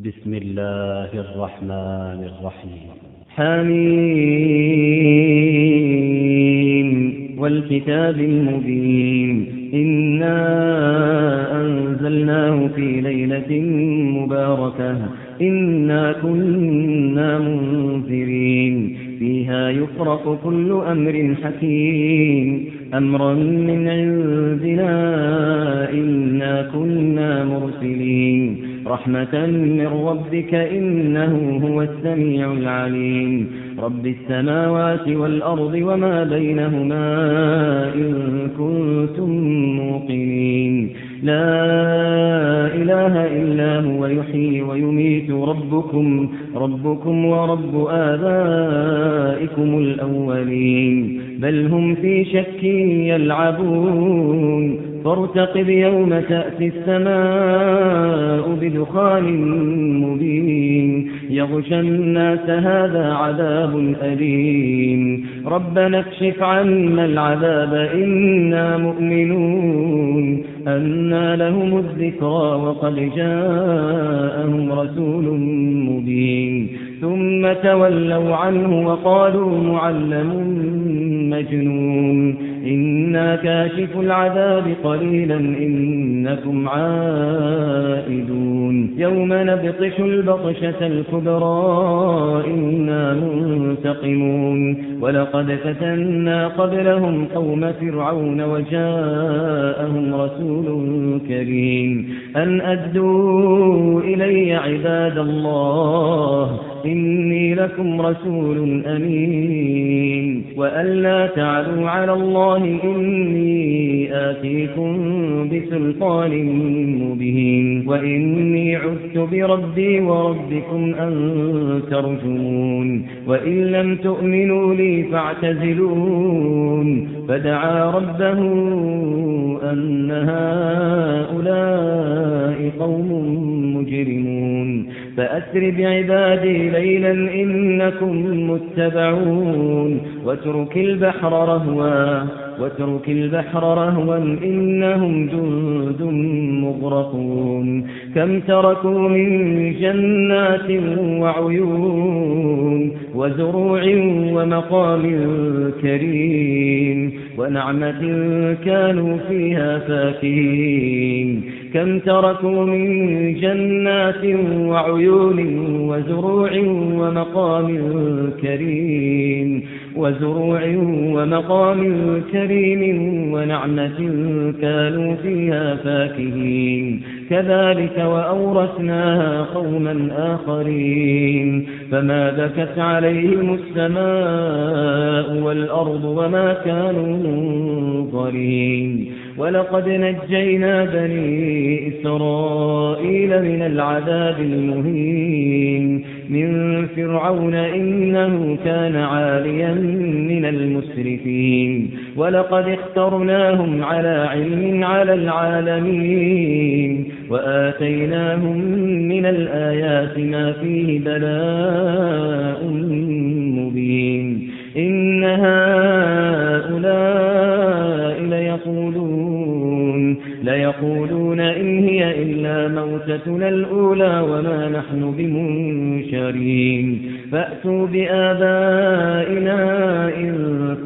بسم الله الرحمن الرحيم. حميم والكتاب المبين إنا أنزلناه في ليلة مباركة إنا كنا منذرين فيها يفرق كل أمر حكيم أمرا من عندنا إنا كنا مرسلين رحمة من ربك إنه هو السميع العليم رب السماوات والأرض وما بينهما إن كنتم موقنين لا إله إلا هو يحيي ويميت ربكم ورب آبائكم الأولين بل هم في شك يلعبون فارتقب يوم تأتي السماء بدخان مبين يغشى الناس هذا عذاب أليم ربنا اكشف عنا العذاب إنا مؤمنون أنى لهم الذكرى وقد جاءهم رسول مبين ثم تولوا عنه وقالوا معلم مجنون إنا كاشف العذاب قليلا إنكم عائدون يوم نبطش البطشة الكبرى إنا منتقمون ولقد فتنا قبلهم قوم فرعون وجاءهم رسول كريم أن أدوا إلي عباد الله إني لكم رسول أمين وأن لا تعلوا على الله إني آتيكم بسلطان مبين وإني عذت بربي وربكم أن ترجمون وإن لم تؤمنوا لي فاعتزلون فدعا ربه أن هؤلاء قوم مجرمون فأسر بعبادي ليلا إنكم متبعون واترك البحر رهوا إنهم جند مغرقون كم تركوا من جنات وعيون وزروع ومقام كريم ونعمة كانوا فيها فاكهين كم تركوا من جنات وعيون وزروع ومقام كريم ونعمة كانوا فيها فاكهين كذلك وأورثناها قوما آخرين فما بكت عليهم السماء والأرض وما كانوا منظرين ولقد نجينا بني إسرائيل من العذاب المهين من فرعون إنه كان عاليا من المسرفين ولقد اخترناهم على علم على العالمين وآتيناهم من الآيات ما فيه بلاء مبين إن هؤلاء ليقولون إن هي إلا موتتنا الأولى وما نحن بمنشرين فأتوا بآبائنا إن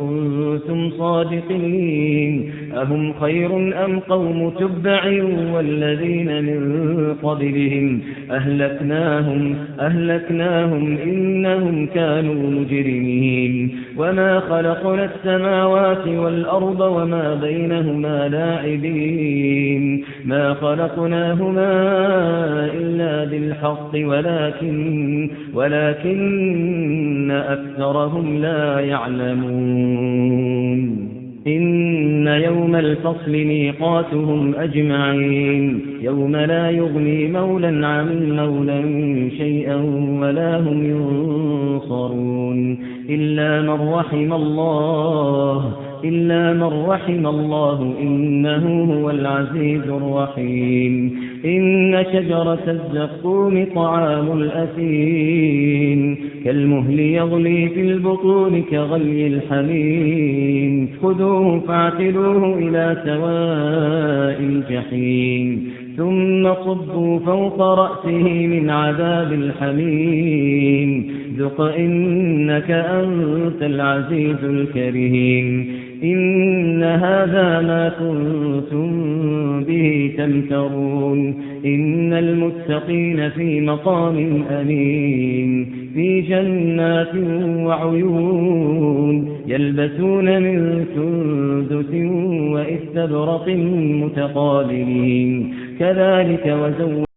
كنتم صادقين أهم خير أم قوم تبع والذين من قبلهم أهلكناهم إنهم كانوا مجرمين وما خلقنا السماوات والأرض وما بينهما لاعبين ما خلقناهما إلا بالحق ولكن أكثرهم لا يعلمون إن يوم الفصل ميقاتهم أجمعين يوم لا يغني مولا عن مولا شيئا ولا هم ينصرون إلا من رحم الله إنه هو العزيز الرحيم إن شجرة الزقوم طعام الأثيم كالمهل يغلي في البطون كغلي الحميم خذوه فاعتلوه إلى سواء الجحيم ثم صبوا فوق رأسه من عذاب الحميم ذق إنك أنت العزيز الكريم إن هذا ما كنتم به تمترون إن المتقين في مقام أمين في جنات وعيون يلبسون من سندس وإستبرق متقابلين كذلك وزوجناهم